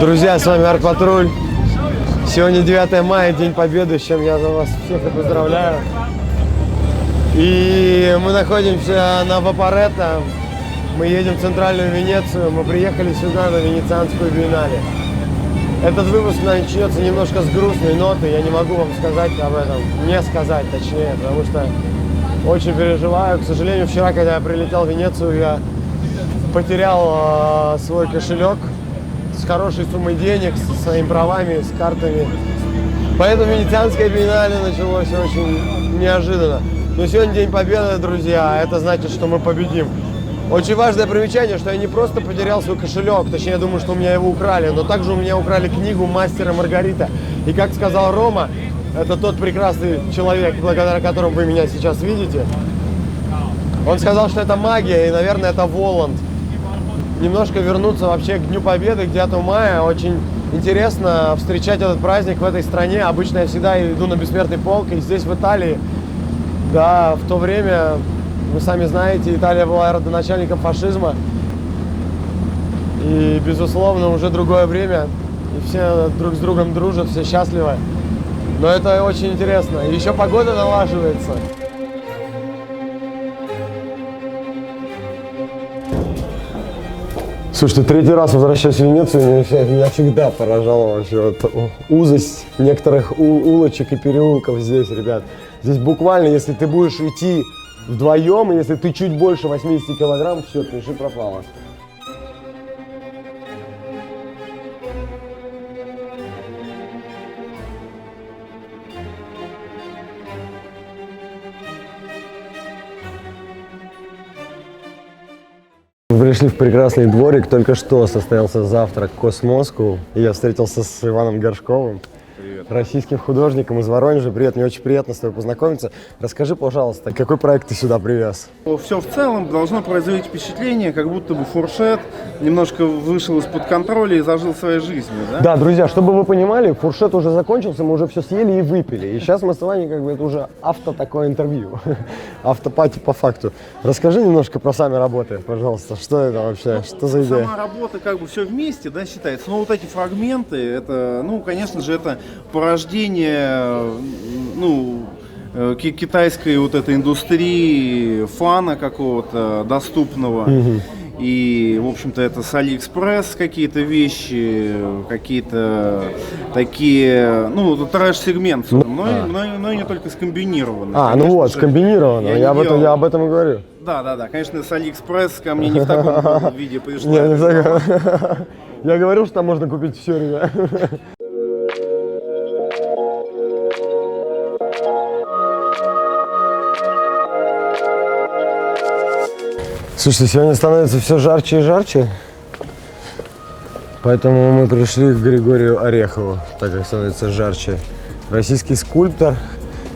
Друзья, с вами Арт-Патруль. Сегодня 9 мая, День Победы, с чем я за вас всех и поздравляю. И мы находимся на Вапоретто. Мы едем в центральную Венецию. Мы приехали сюда, на Венецианскую биеннале. Этот выпуск начнется немножко с грустной ноты. Я не могу вам сказать об этом, не сказать точнее, потому что очень переживаю. К сожалению, вчера, когда я прилетел в Венецию, я потерял свой кошелек с хорошей суммой денег, со своими правами, с картами. Поэтому Венецианское биеннале началось очень неожиданно. Но сегодня День Победы, друзья, это значит, что мы победим. Очень важное примечание, что я не просто потерял свой кошелек, точнее, я думаю, что у меня его украли, но также у меня украли книгу «Мастер и Маргарита». И как сказал Рома, это тот прекрасный человек, благодаря которому вы меня сейчас видите, он сказал, что это магия, и, наверное, это Воланд. Немножко вернуться вообще к Дню Победы, к 9 мая. Очень интересно встречать этот праздник в этой стране. Обычно я всегда иду на Бессмертный полк, и здесь, в Италии, да, в то время, вы сами знаете, Италия была родоначальником фашизма. И, безусловно, уже другое время, и все друг с другом дружат, все счастливы. Но это очень интересно. И еще погода налаживается. Слушайте, третий раз возвращаюсь в Венецию, меня всегда поражала вообще вот узость некоторых улочек и переулков здесь, ребят. Здесь буквально, если ты будешь идти вдвоем, и если ты чуть больше 80 килограмм, все, пиши пропало. Мы пришли в прекрасный дворик, только что состоялся завтрак Космоску, и я встретился с Иваном Горшковым. Привет. Российским художником из Воронежа. Привет, мне очень приятно с тобой познакомиться. Расскажи, пожалуйста, какой проект ты сюда привез? Все в целом должно производить впечатление, как будто бы Фуршет немножко вышел из-под контроля и зажил своей жизнью, да? Да, друзья, чтобы вы понимали, Фуршет уже закончился, мы уже все съели и выпили. И сейчас мы с вами, как бы, это уже такое интервью. Автопати по факту. Расскажи немножко про сами работы, пожалуйста. Что это вообще? Что за идея? Сама работа, как бы, все вместе, да, считается. Но вот эти фрагменты, это, ну, конечно же, это порождение, ну, китайской вот этой индустрии фана какого-то доступного. И, в общем-то, это с Алиэкспресс какие-то вещи, какие-то такие, ну, трэш-сегмент, но и не только скомбинированные. Ну вот, скомбинированно, я об этом и говорю. Да, конечно, с Алиэкспресс ко мне не в таком виде пришла. Я говорил, что там можно купить все, ребят. Слушайте, сегодня становится все жарче и жарче, поэтому мы пришли к Григорию Орехову, так как становится жарче. Российский скульптор,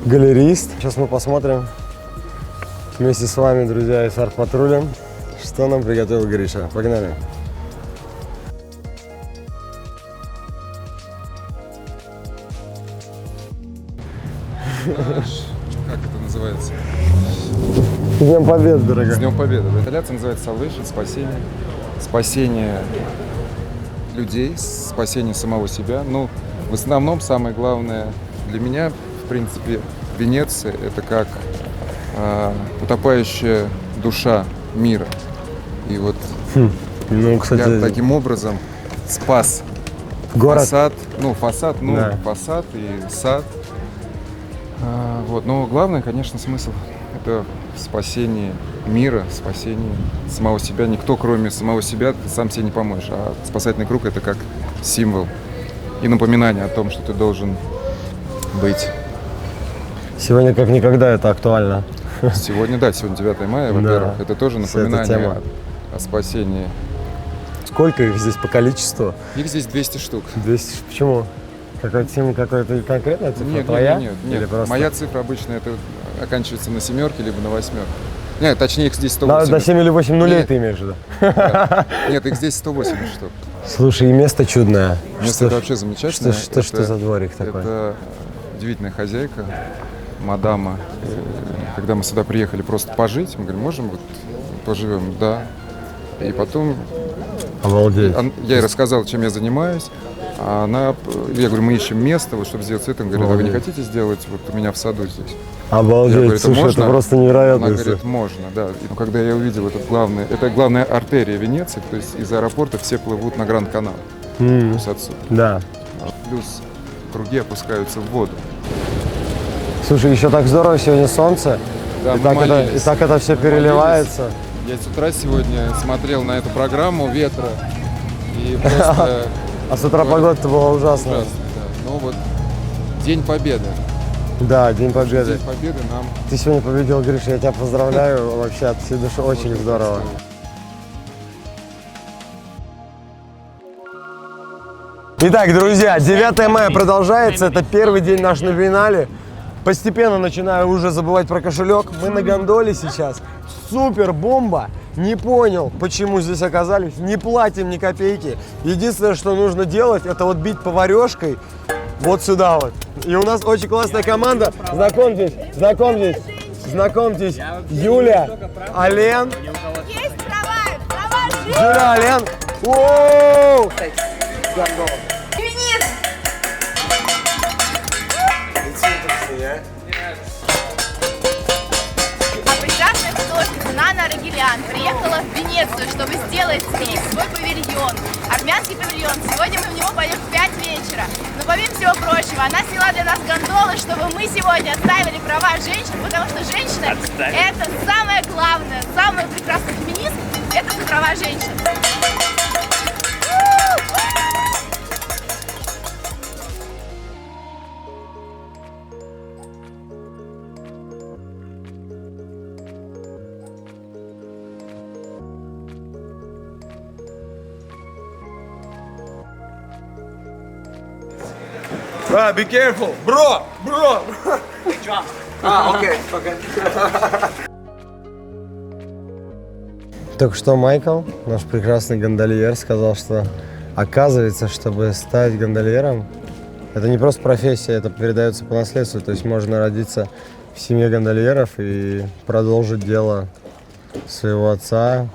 галерист. Сейчас мы посмотрим вместе с вами, друзья, и с Арт-Патрулем, что нам приготовил Гриша. Погнали! Как это называется? С Днем Победы, дорогая. С Днем Победы. Инсталляция называется Salvation, спасение. Спасение людей, спасение самого себя. Ну, в основном, самое главное для меня, в принципе, Венеция — это как утопающая душа мира. И вот Ну, кстати, я таким образом спас город. фасад, Да. фасад и сад. Вот. Но главное, конечно, смысл — это спасение мира, спасение самого себя. Никто, кроме самого себя, ты сам себе не поможешь. А спасательный круг — это как символ и напоминание о том, что ты должен быть. Сегодня как никогда это актуально. Сегодня 9 мая, во-первых, это тоже напоминание о спасении. Сколько их здесь по количеству? Их здесь 200 штук. 200. Почему? Какая-то конкретная цифра? Нет, твоя? нет. Или просто... Моя цифра обычно это оканчивается на 7 либо на 8. Нет, точнее, их здесь 180. На 7 или 8 нулей Нет. ты имеешь в виду? Нет, их здесь 180 штук. Слушай, и место чудное. Место это вообще замечательное. Что за дворик такой? Это удивительная хозяйка, мадама. Когда мы сюда приехали просто пожить, мы говорим, можем вот поживем? Да. И потом Обалдеть. Я ей рассказал, чем я занимаюсь. А она, я говорю, мы ищем место, вот, чтобы сделать это. Он говорит, а вы не хотите сделать вот у меня в саду здесь? Обалдеть, Я говорю, это слушай, можно? это просто невероятно. Она говорит, можно, да. И когда я увидел это главная артерия Венеции, то есть из аэропорта все плывут на Гранд-канал. То есть отсюда. Да. Плюс круги опускаются в воду. Слушай, еще так здорово, сегодня солнце. Да, и, мы так молились. и так это все переливается. Я с утра сегодня смотрел на эту программу ветра и просто... А с утра погода-то была ужасная. Ужасно, да. Но вот День Победы. Да, День Победы. День Победы нам... Ты сегодня победил, Гриша, я тебя поздравляю вообще от всей души, очень здорово. Итак, друзья, 9 мая продолжается, это первый день наш на биеннале. Постепенно начинаю уже забывать про кошелек. Мы на гондоле сейчас. Супер бомба. Не понял, почему здесь оказались. Не платим ни копейки. Единственное, что нужно делать, это вот бить поварешкой вот сюда вот. И у нас очень классная команда. Знакомьтесь, знакомьтесь, знакомьтесь. Юля, Ален. Есть права жизни. Юля, Ален. Воу! Феминизм. А прекрасная художница Нана Арагелян приехала в Венецию, чтобы сделать здесь свой павильон. Армянский павильон. Сегодня мы в него пойдем в 5 вечера. Но помимо всего прочего, она сняла для нас гондолы, чтобы мы сегодня отстаивали права женщин, потому что женщина – это самое главное, самый прекрасный феминизм – это за права женщин. Be careful, bro. Только что Майкл, наш прекрасный гондольер, сказал, что оказывается, чтобы стать гондольером, это не просто профессия, это передается по наследству. То есть можно родиться в семье гондольеров и продолжить дело своего отца,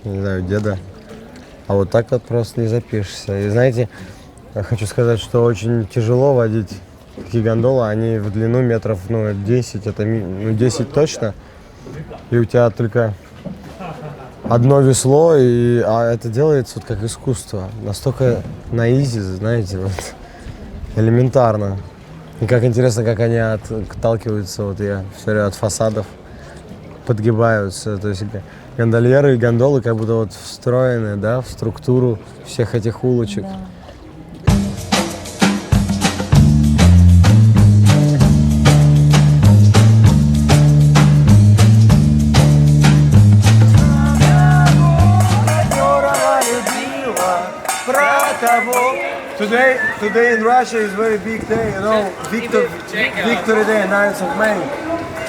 не знаю, деда. А вот так вот просто не запишешься. И знаете, я хочу сказать, что очень тяжело водить такие гондолы. Они в длину метров 10, это 10 точно. И у тебя только одно весло, а это делается вот как искусство. Настолько на изи, знаете, вот, элементарно. И как интересно, как они отталкиваются, вот я смотрю, от фасадов, подгибаются. То есть гондольеры и гондолы как будто вот встроены, да, в структуру всех этих улочек. Today in Russia is very big day, you know, Victory Day, 9th of May.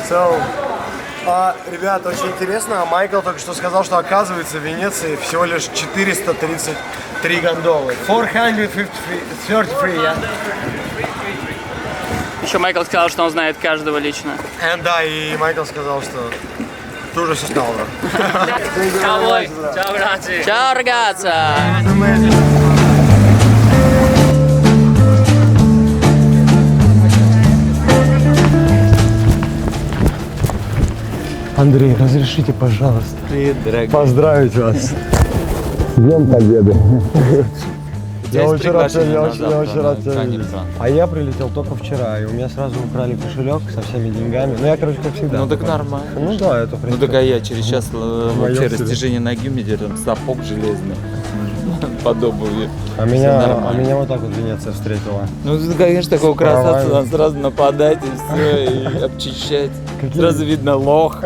So, ребят, очень интересно, Майкл только что сказал, что оказывается в Венеции всего лишь 433 гондолы. 433, yeah? Еще Майкл сказал, что он знает каждого лично. Да, и Майкл сказал, что ты уже все знал, бро. Ciao, grazie. Ciao, ragazza. Андрей, разрешите, пожалуйста, поздравить вас с Днем Победы. Я очень рад тебя видеть. А я прилетел только вчера, и у меня сразу украли кошелек со всеми деньгами. Ну я, короче, как всегда. Ну так нормально. Ну да, это Ну так а я через час вообще растяжение ноги, у меня там сапог железный под обувью. А меня вот так вот Венеция встретила. Ну тут, конечно, такого красавца Правильно. надо сразу нападать и все, и обчищать. Сразу видно лох.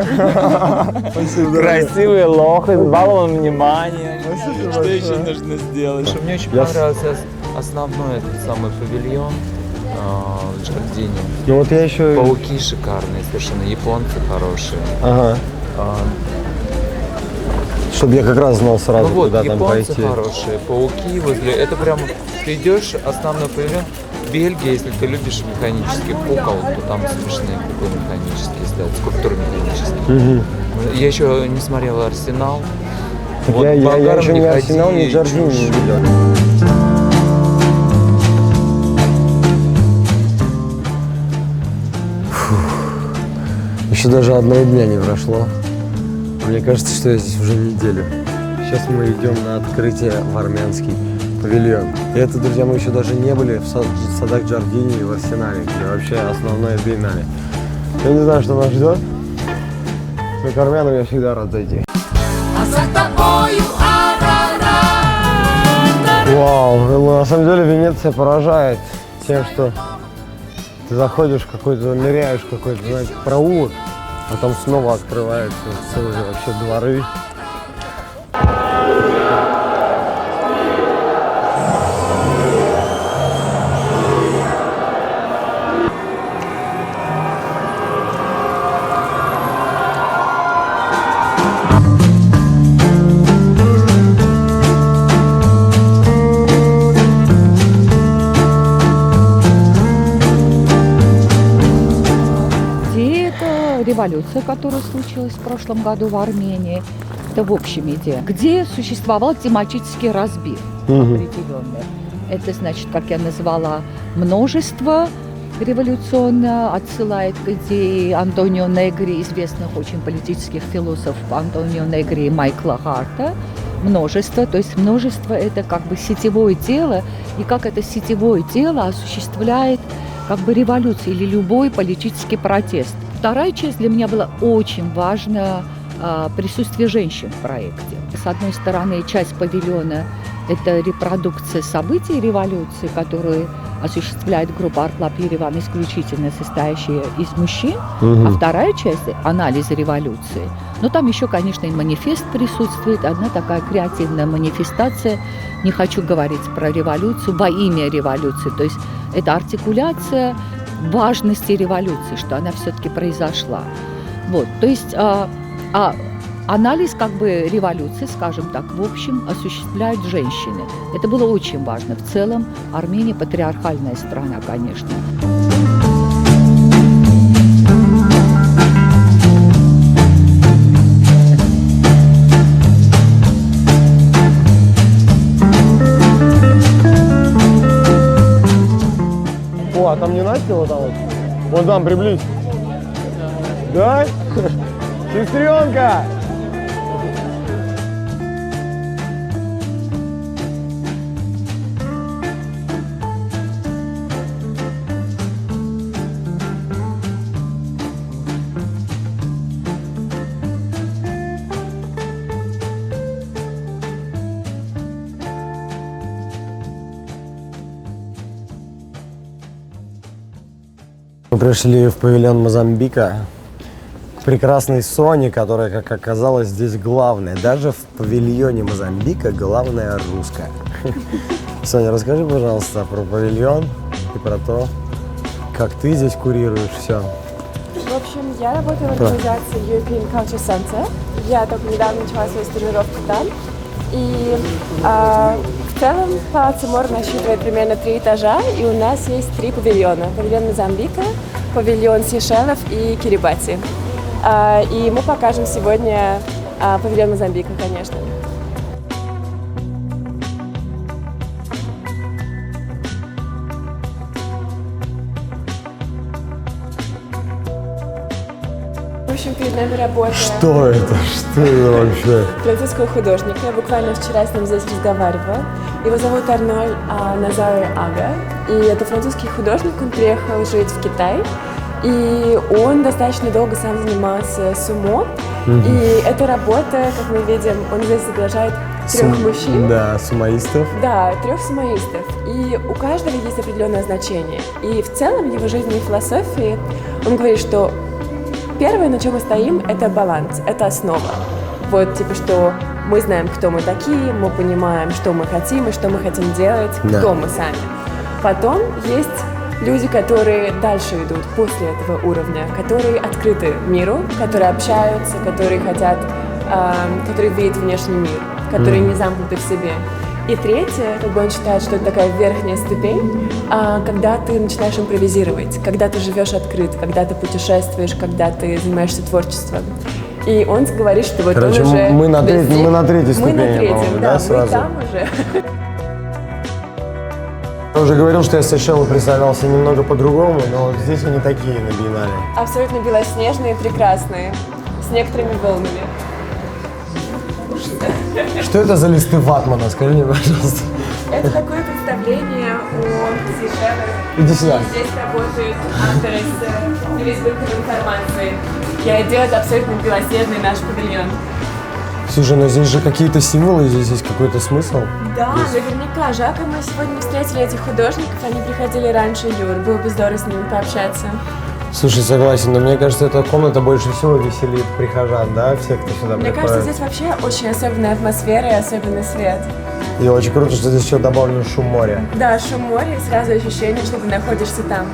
Спасибо, Красивый лох, избалован вниманием. Что еще нужно сделать? Мне очень понравился основной этот самый павильон. Джардини. Ну вот я еще... Пауки шикарные, совершенно японцы хорошие. Ага. Чтобы я как раз знал сразу, Ну вот, куда там японцы пойти. хорошие, пауки возле. Это прям ты идешь, основной павильон. Бельгия, если ты любишь механический кукол, то там смешные куклы механические стоят, скульптуры механические. Я еще не смотрел Арсенал. Вот Я болгарам еще ни не Арсенал, ни ходи, Джорджини не чушь. видел. Еще даже одного дня не прошло. Мне кажется, что я здесь уже неделю. Сейчас мы идем на открытие в армянский павильон. И это, друзья, мы еще даже не были в садах Джардини и в Арсенале, где вообще основное биеннале. Я не знаю, что нас ждет, но к армянам я всегда рад зайти. Вау, ну, на самом деле Венеция поражает тем, что ты заходишь в какой-то, ныряешь в какой-то, знаете, проулок, а там снова открываются целые вообще дворы. Революция, которая случилась в прошлом году в Армении, это в общем идее, где существовал тематический разбив определенный. Это значит, как я назвала, множество революционное, отсылает к идее Антонио Негри, известных очень политических философов Антонио Негри и Майкла Харта. Множество, то есть множество это как бы сетевое дело, и как это сетевое дело осуществляет как бы революцию или любой политический протест. Вторая часть для меня была очень важна, присутствие женщин в проекте. С одной стороны, часть павильона – это репродукция событий революции, которые осуществляет группа Арт-Клаб Ереван, исключительно состоящая из мужчин, а вторая часть – анализ революции. Но там еще, конечно, и манифест присутствует, одна такая креативная манифестация. Не хочу говорить про революцию, во имя революции, то есть это артикуляция важности революции, что она все-таки произошла. Вот, то есть анализ как бы революции, скажем так, в общем, осуществляют женщины. Это было очень важно. В целом Армения патриархальная страна, конечно. О, а там не Настя вот там вот? Вон там, приблизь. Да? Сестренка! Мы пришли в павильон Мозамбика к прекрасной Соне, которая, как оказалось, здесь главная. Даже в павильоне Мозамбика главная русская. Соня, расскажи, пожалуйста, про павильон и про то, как ты здесь курируешь все. В общем, я работаю в организации European Culture Center. Я только недавно начала свою стажировку там. И в целом Палац Мор насчитывает примерно 3 этажа, и у нас есть 3 павильона. Павильон Мозамбика, павильон Сейшелов и Кирибати. И мы покажем сегодня павильон Мозамбика, конечно. В общем, перед нами работа Что это? Что это вообще? французского художника. Я буквально вчера с ним здесь разговаривала. Его зовут Арноль Назаре Ага. И это французский художник. Он приехал жить в Китай. И он достаточно долго сам занимался сумо. И эта работа, как мы видим, он здесь изображает 3 мужчин. Да, сумоистов. Да, 3 сумоистов. И у каждого есть определенное значение. И в целом в его жизни и философии он говорит, что первое, на чем мы стоим, это баланс, это основа. Вот, типа, что мы знаем, кто мы такие, мы понимаем, что мы хотим и что мы хотим делать, кто мы сами. Потом есть люди, которые дальше идут после этого уровня, которые открыты миру, которые общаются, которые хотят, которые видят внешний мир, которые не замкнуты в себе. И третье, как бы он считает, что это такая верхняя ступень, когда ты начинаешь импровизировать, когда ты живешь открыт, когда ты путешествуешь, когда ты занимаешься творчеством. И он говорит, что вот Короче, он уже мы на третьей Мы на ступени, третьем, по-моему, да, да, мы сразу? там уже. Я уже говорил, что я Сейшелы представлялся немного по-другому, но вот здесь они такие на биеннале. Абсолютно белоснежные, прекрасные, с некоторыми волнами. Что это за листы ватмана? Скажи мне, пожалуйста. Это такое представление о Сейшелах. Иди сюда. И здесь работают авторы с переизбытком информации. Я делаю абсолютно белоснежный наш павильон. Слушай, но здесь же какие-то символы, здесь есть какой-то смысл. Да, наверняка. Жалко, мы сегодня встретили этих художников, они приходили раньше Юр. Было бы здорово с ними пообщаться. Слушай, согласен, но мне кажется, эта комната больше всего веселит прихожан, да, всех, кто сюда Мне приходит. кажется, здесь вообще очень особенная атмосфера и особенный свет. И очень круто, что здесь еще добавлен шум моря. Да, шум моря и сразу ощущение, что ты находишься там.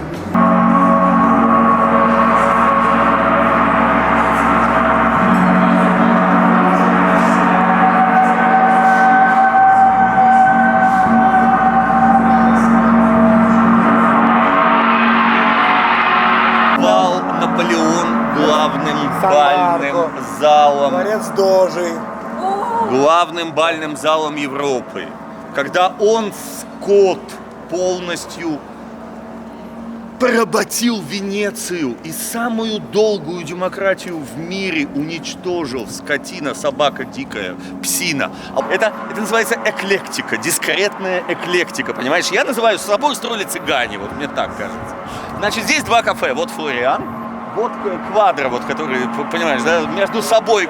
Бал Наполеон главным бальным залом, Дворец Дожи. главным бальным залом Европы. Когда он, Скотт, полностью поработил Венецию и самую долгую демократию в мире уничтожил, скотина, собака дикая, псина. Это называется эклектика, дискретная эклектика, понимаешь? Я называю, с собой строили цыгане, вот мне так кажется. Значит, здесь два кафе, вот Флориан, вот Квадро, вот, которые, понимаешь, да, между собой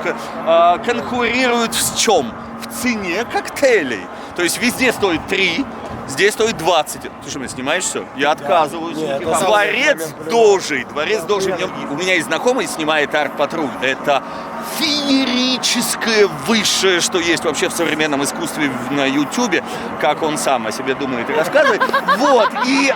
конкурируют в чем? В цене коктейлей. То есть везде стоит 3, здесь стоит 20. Ты что, меня снимаешь все? Я отказываюсь. Нет, Дворец Дожи. Дворец Дожи. У меня есть знакомый, снимает арт-патруль. Это феерическое высшее, что есть вообще в современном искусстве на Ютубе, как он сам о себе думает и рассказывает. Вот. И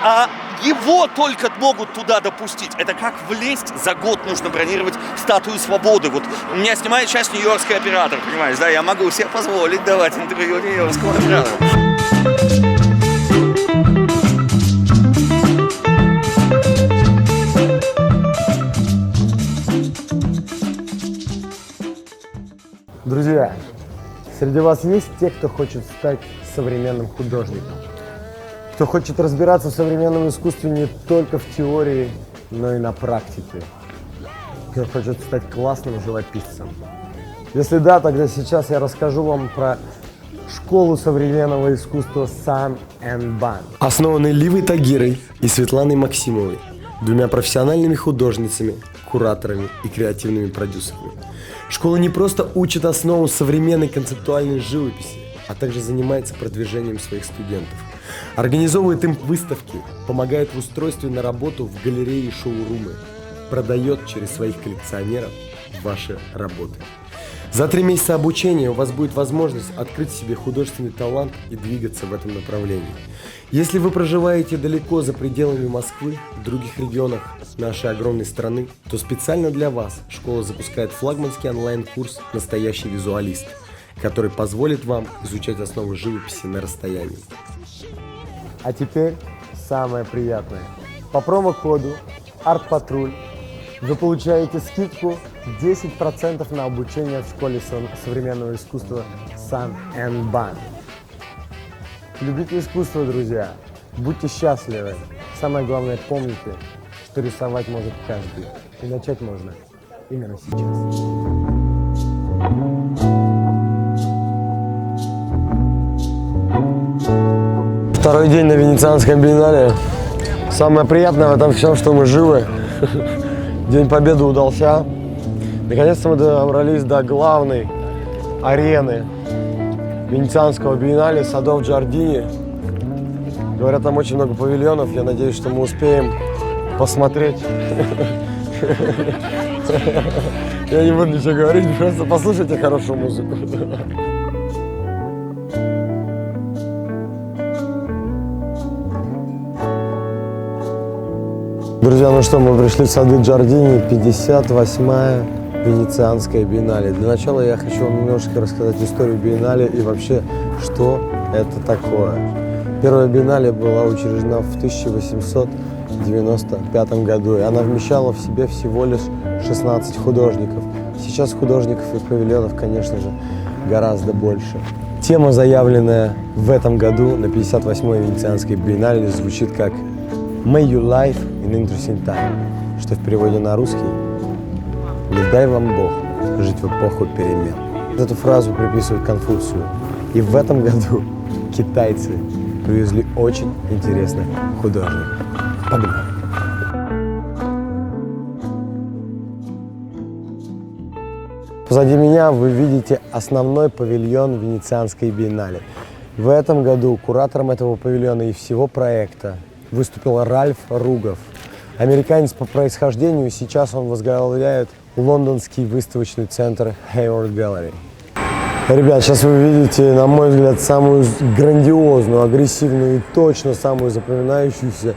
его только могут туда допустить. Это как влезть, за год нужно бронировать статую свободы. Вот меня снимает сейчас нью-йоркский оператор, понимаешь, да? Я могу себе позволить давать интервью нью-йоркскому оператору. Друзья, среди вас есть те, кто хочет стать современным художником? Кто хочет разбираться в современном искусстве не только в теории, но и на практике? Кто хочет стать классным живописцем? Если да, тогда сейчас я расскажу вам про школу современного искусства Sun and Ban, основанной Ливой Тагирой и Светланой Максимовой, двумя профессиональными художницами, кураторами и креативными продюсерами. Школа не просто учит основам современной концептуальной живописи, а также занимается продвижением своих студентов. Организовывает им выставки, помогает в устройстве на работу в галереи и шоурумы, продает через своих коллекционеров ваши работы. За 3 месяца обучения у вас будет возможность открыть себе художественный талант и двигаться в этом направлении. Если вы проживаете далеко за пределами Москвы, в других регионах нашей огромной страны, то специально для вас школа запускает флагманский онлайн-курс «Настоящий визуалист», который позволит вам изучать основы живописи на расстоянии. А теперь самое приятное. По промокоду «Артпатруль» вы получаете скидку 10% на обучение в школе современного искусства Sun and Ban. Любите искусство, друзья. Будьте счастливы. Самое главное, помните, что рисовать может каждый. И начать можно именно сейчас. Второй день на Венецианском биеннале. Самое приятное в этом всем, что мы живы. День Победы удался. Наконец-то мы добрались до главной арены Венецианского биеннале, садов Джардини. Говорят, там очень много павильонов. Я надеюсь, что мы успеем посмотреть. Я не буду ничего говорить, просто послушайте хорошую музыку. Друзья, ну что, мы пришли в сады Джардини, 58-я Венецианская биеннале. Для начала я хочу вам немножечко рассказать историю биеннале и вообще, что это такое. Первая биеннале была учреждена в 1895 году, и она вмещала в себе всего лишь 16 художников. Сейчас художников и павильонов, конечно же, гораздо больше. Тема, заявленная в этом году на 58-й Венецианской биеннале, звучит как «May you live in interesting time», что в переводе на русский «Не дай вам Бог жить в эпоху перемен». Эту фразу приписывают Конфуцию. И в этом году китайцы привезли очень интересных художников. Погнали! Позади меня вы видите основной павильон Венецианской биеннале. В этом году куратором этого павильона и всего проекта выступил Ральф Ругов. Американец по происхождению, сейчас он возглавляет лондонский выставочный центр Hayward Gallery. Ребят, сейчас вы видите, на мой взгляд, самую грандиозную, агрессивную и точно самую запоминающуюся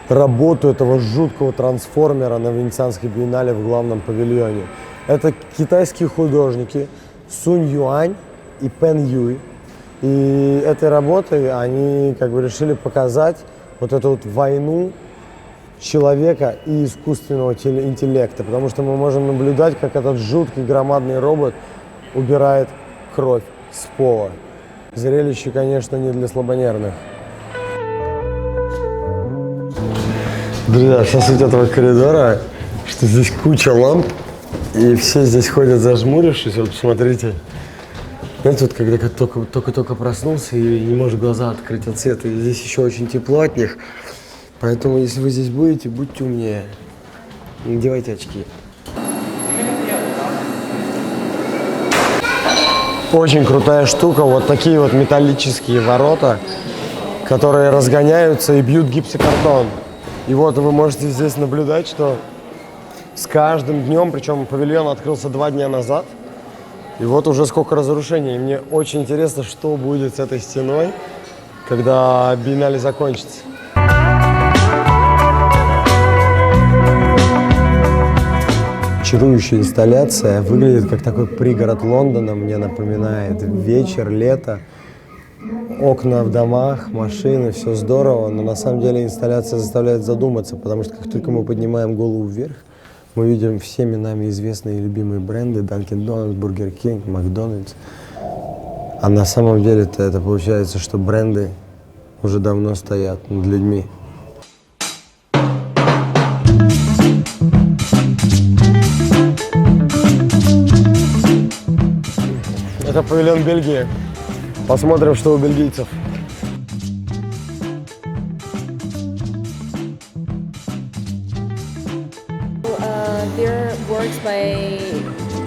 работу этого жуткого трансформера на Венецианской биеннале в главном павильоне. Это китайские художники Сунь Юань и Пен Юй. И этой работой они как бы решили показать вот эту вот войну человека и искусственного интеллекта. Потому что мы можем наблюдать, как этот жуткий громадный робот убирает кровь с пола. Зрелище, конечно, не для слабонервных. Друзья, вся суть этого коридора, что здесь куча ламп, и все здесь ходят зажмурившись. Вот посмотрите. Знаете, вот когда только проснулся и не можешь глаза открыть от света, и здесь еще очень тепло от них. Поэтому, если вы здесь будете, будьте умнее. Надевайте очки. Очень крутая штука. Вот такие вот металлические ворота, которые разгоняются и бьют гипсокартон. И вот вы можете здесь наблюдать, что с каждым днем, причем павильон открылся 2 дня назад, и вот уже сколько разрушений. И мне очень интересно, что будет с этой стеной, когда биеннале закончится. Чарующая инсталляция, выглядит как такой пригород Лондона, мне напоминает вечер, лето, окна в домах, машины, все здорово, но на самом деле инсталляция заставляет задуматься, потому что как только мы поднимаем голову вверх, мы видим всеми нами известные и любимые бренды Dunkin' Donuts, Burger King, Макдональдс. А на самом деле-то это получается, что бренды уже давно стоят над людьми. Это павильон Бельгии. Посмотрим, что у бельгийцев. They're works by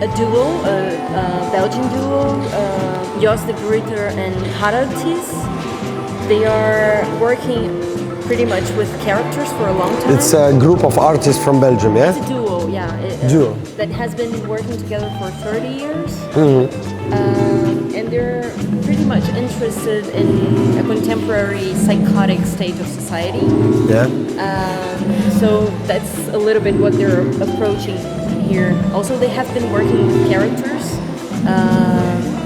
a duo, a Belgian duo, Jos de Gruyter and Harald Thies. They are working pretty much with characters for a long time. It's a group of artists from Belgium, yeah? It's a duo, yeah. Duo. That has been working together for 30 years. And they're pretty much interested in a contemporary psychotic state of society. Yeah. So that's a little bit what they're approaching here. Also, they have been working with characters.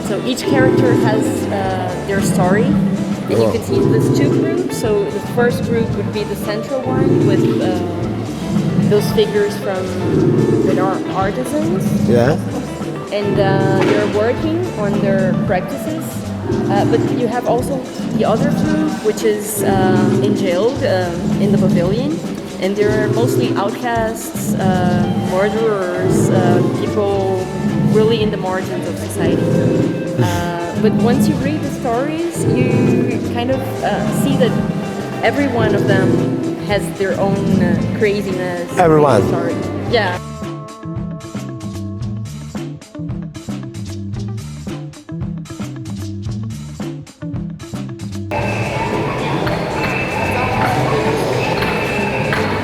So each character has their story. And you can see there's 2 groups. So the first group would be the central one with those figures that are artisans. Yeah. And they're working on their practices. But you have also the other group, which is enjailed in the pavilion. And they're mostly outcasts, murderers, people really in the margins of society. But once you read the stories, you kind of see that every one of them has their own craziness. Everyone. Story. Yeah.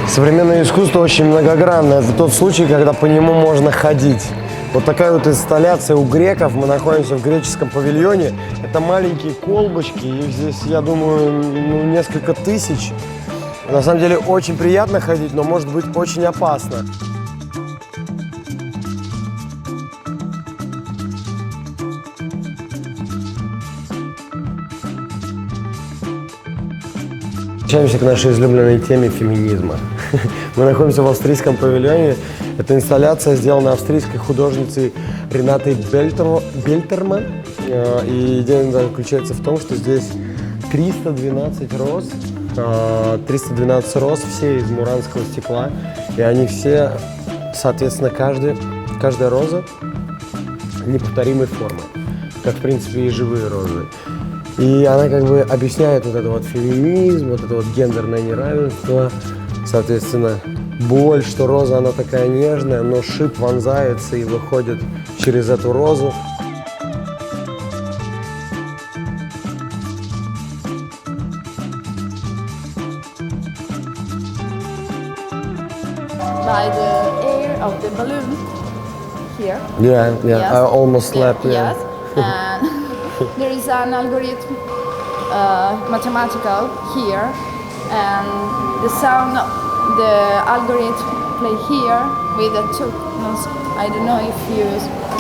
Современное искусство очень многогранное. Это тот случай, когда по нему можно ходить. Вот такая вот инсталляция у греков. Мы находимся в греческом павильоне. Это маленькие колбочки. Их здесь, я думаю, несколько тысяч. На самом деле очень приятно ходить, но может быть очень опасно. Возвращаемся к нашей излюбленной теме феминизма. Мы находимся в австрийском павильоне, Эта инсталляция сделана австрийской художницей Ренатой Бельтерман. И идея заключается в том, что здесь 312 роз. 312 роз, все из муранского стекла. И они все, соответственно, каждая роза неповторимой формы. Как, в принципе, и живые розы. И она как бы объясняет вот это вот феминизм, вот это вот гендерное неравенство, соответственно, боль, что роза, она такая нежная, но шип вонзается и выходит через эту розу. By the air of the balloon here. Yeah, Yes. I almost slept. Yes. And there is an algorithm, mathematical here, and the sound, the algorithm play here with the two. I don't know if you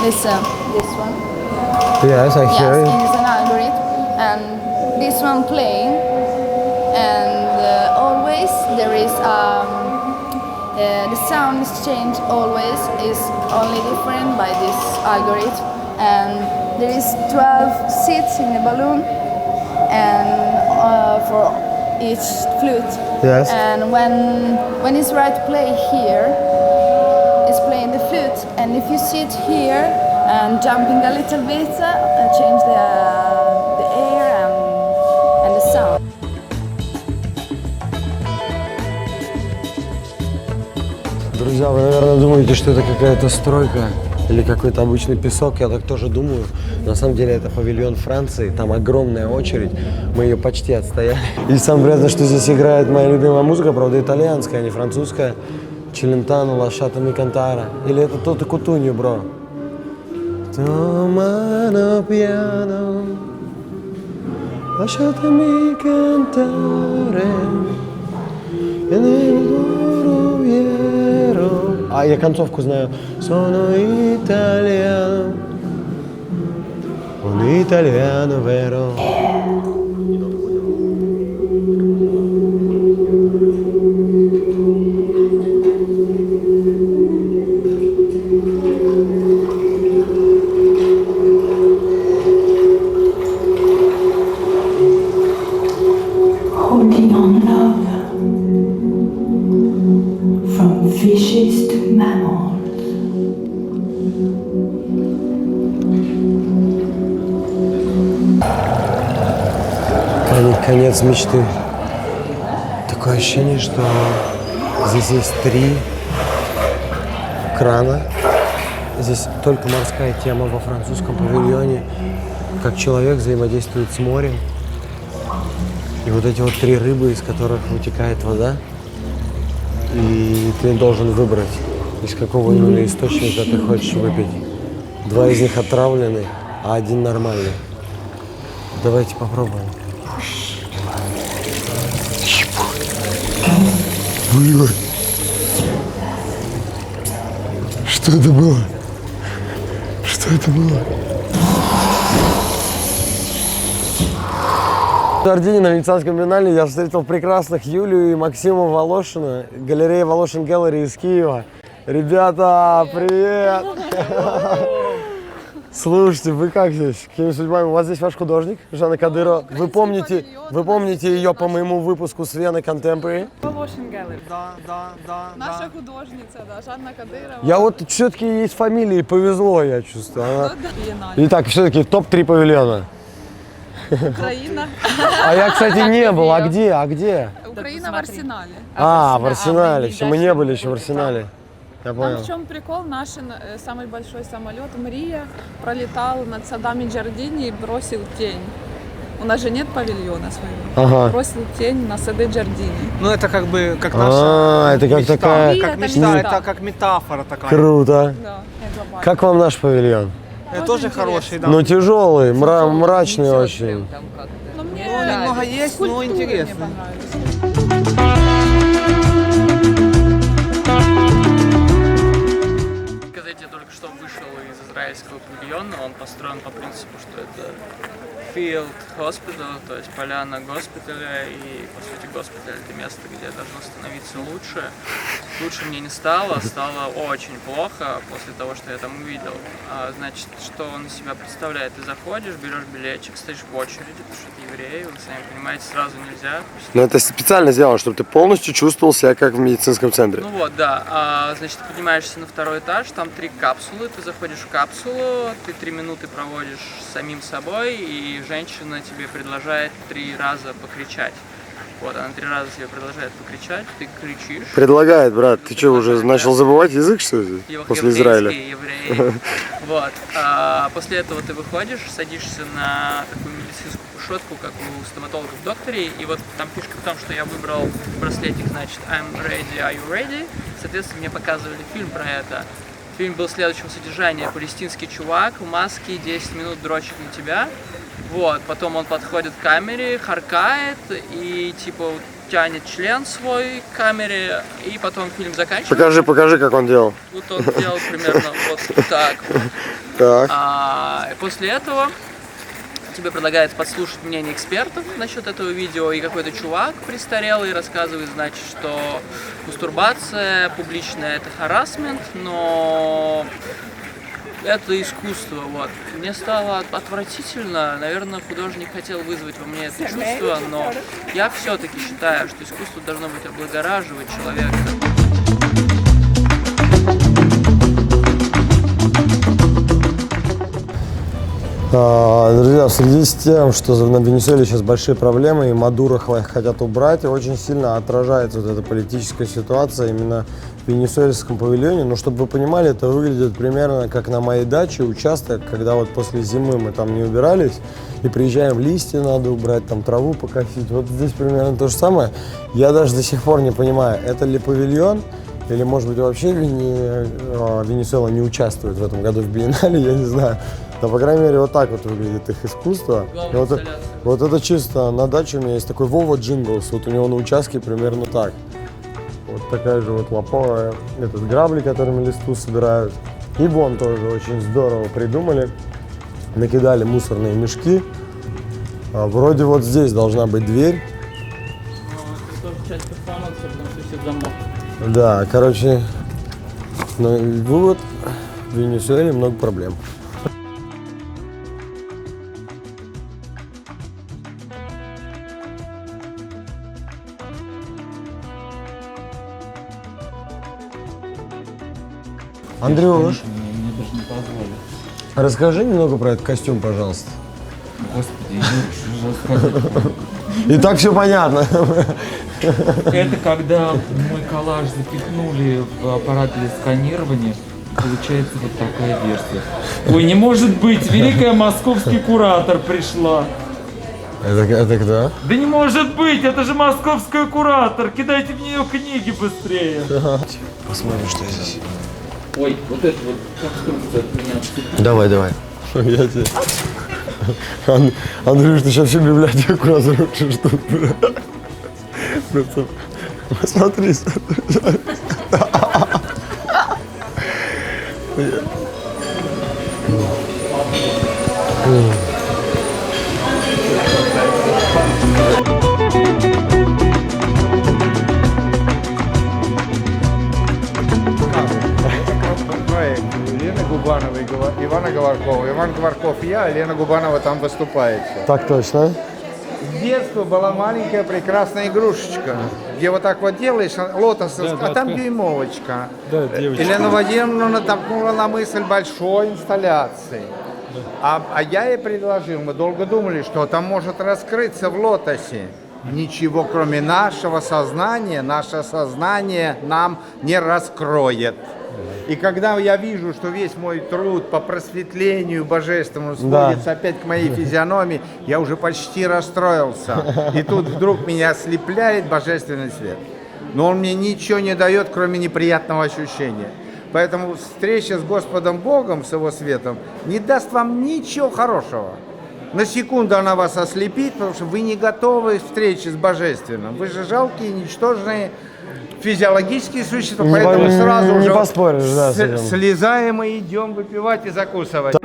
listen this one. Yes, I hear Yes, it. it is an algorithm, and this one playing, and always there is the sound is changed. Always is only different by this algorithm, and there is 12 seats in the balloon, and for each flute. Yes. And when it's right to play here, it's playing the flute, and if you sit here and jumping a little bit, change the air and the sound. Друзья, вы, наверное, думаете, что это какая-то стройка или какой-то обычный песок. Я так тоже думаю. На самом деле это павильон Франции. Там огромная очередь. Мы ее почти отстояли. И самое приятное, что здесь играет моя любимая музыка, правда, итальянская, а не французская. Челентано, Лашата Микантара. Или это Тото Кутуньо, бро? Томано пьяно, lasciatemi cantare. А я концовку знаю. Sono italiano, un italiano vero. Holding on love, from fishes to mammals. Конец мечты. Такое ощущение, что здесь есть 3 крана. Здесь только морская тема во французском павильоне. Как человек взаимодействует с морем. И вот эти вот 3 рыбы, из которых вытекает вода. И ты должен выбрать, из какого именно источника ты хочешь выпить. 2 из них отравлены, а 1 нормальный. Давайте попробуем. Блин. Что это было? Что это было? В Ордине на Венецианском биеннале я встретил прекрасных Юлию и Максима Волошина, галерея Волошин Gallery из Киева. Ребята, привет! Слушайте, вы как здесь? Какими судьбами? У вас здесь ваш художник, Жанна Кадырова. Вы помните ее по моему выпуску с Вены Contemporary? Волошин Gallery. Да. Наша художница, да, Жанна Кадырова. Я вот все-таки ей с фамилией повезло, я чувствую. Она... Ну, Итак, все-таки топ-3 павильона. Украина. А я, кстати, не был. А где? Украина в Арсенале. В Арсенале. Все, мы не были еще в Арсенале. Я понял. Там в чем прикол? Наш самый большой самолет Мрия пролетал над садами Джардини и бросил тень. У нас же нет павильона своего. Ага. Бросил тень на сады Джардини. Ну это как бы как наша это как мечта. такая... Как мечта, это как метафора такая. Круто. Да, глобально. Как вам наш павильон? Это тоже хороший, да. Ну, тяжелый, мрачный очень. Но мне немного есть, но скульптуры интересно. мне понравились. Я только что вышел из израильского павильона. Он построен по принципу, что это field hospital, то есть поляна госпиталя. И, по сути, госпиталь — это место, где должно становиться лучше. Лучше мне не стало, стало очень плохо после того, что я там увидел. Значит, что он из себя представляет? Ты заходишь, берешь билетчик, стоишь в очереди, потому что это евреи, вы сами понимаете, сразу нельзя. Но это специально сделано, чтобы ты полностью чувствовал себя как в медицинском центре. Ну вот, да. Значит, ты поднимаешься на второй этаж, там 3 капсулы, ты заходишь в капсулу, ты 3 минуты проводишь с самим собой, и женщина тебе предложит 3 раза покричать. Вот, она 3 раза тебе продолжает покричать, ты кричишь. Предлагает, брат. Ты что, уже начал забывать язык, что ли? После Израиля? Евреи. Вот. После этого ты выходишь, садишься на такую медицинскую кушетку, как у стоматологов в докторе. И вот там фишка в том, что я выбрал браслетик, значит, I'm ready, are you ready? Соответственно, мне показывали фильм про это. Фильм был следующего содержания. Палестинский чувак в маске 10 минут дрочит на тебя. Вот, потом он подходит к камере, харкает и типа тянет член свой к камере, и потом фильм заканчивается. Покажи, как он делал. Вот он делал примерно вот так. Так. И после этого тебе предлагается подслушать мнение экспертов насчет этого видео, и какой-то чувак престарелый рассказывает, значит, что мастурбация публичная — это харассмент, но это искусство, вот. Мне стало отвратительно, наверное, художник хотел вызвать во мне это чувство, но я все-таки считаю, что искусство должно быть облагораживать человека. Друзья, в связи с тем, что на Венесуэле сейчас большие проблемы, и Мадуро хотят убрать, и очень сильно отражается вот эта политическая ситуация именно в венесуэльском павильоне. Но чтобы вы понимали, это выглядит примерно как на моей даче участок, когда вот после зимы мы там не убирались, и приезжаем, листья надо убрать, там траву покосить. Вот здесь примерно то же самое. Я даже до сих пор не понимаю, это ли павильон, или, может быть, вообще Венесуэла не участвует в этом году в биеннале, я не знаю. Но, по крайней мере, вот так вот выглядит их искусство. Вот это чисто на даче у меня есть такой Вова Джинглс. Вот у него на участке примерно так. Вот такая же вот лопа, этот грабли, которыми листву собирают. И вон тоже очень здорово придумали. Накидали мусорные мешки. Вроде вот здесь должна быть дверь. Это тоже часть перформанса, потому что все замок. Да, короче, ну, вывод, в Венесуэле много проблем. Андрюш, мне даже не позволили. расскажи немного про этот костюм, пожалуйста. Господи, что же рассказать? И так все понятно. Это когда мой коллаж запихнули в аппарат для сканирования, получается вот такая версия. Ой, не может быть, великая московский куратор пришла. Это кто? Да не может быть, это же московская куратор, кидайте в нее книги быстрее. Посмотрим, что здесь. Ой, вот это вот конструкция от меня. Давай. Я тебе... Андрюш, ты сейчас всю библиотеку разрушишь тут. Просто посмотри. Лены Губановой, Ивана Говоркова. Иван Говорков я, а Лена Губанова там выступает. Так точно. С детства была маленькая прекрасная игрушечка, где вот так вот делаешь, лотос, а там дюймовочка. Да, девочка. Елена Владимировна натолкнула на мысль большой инсталляции. А я ей предложил, мы долго думали, что там может раскрыться в лотосе. Ничего, кроме нашего сознания, наше сознание нам не раскроет. И когда я вижу, что весь мой труд по просветлению божественному сводится опять к моей физиономии, я уже почти расстроился. И тут вдруг меня ослепляет божественный свет. Но он мне ничего не дает, кроме неприятного ощущения. Поэтому встреча с Господом Богом, с Его светом, не даст вам ничего хорошего. На секунду она вас ослепит, потому что вы не готовы к встрече с Божественным. Вы же жалкие, ничтожные физиологические существа, поэтому сразу не же поспоришь, да, слезаем и идем выпивать и закусывать.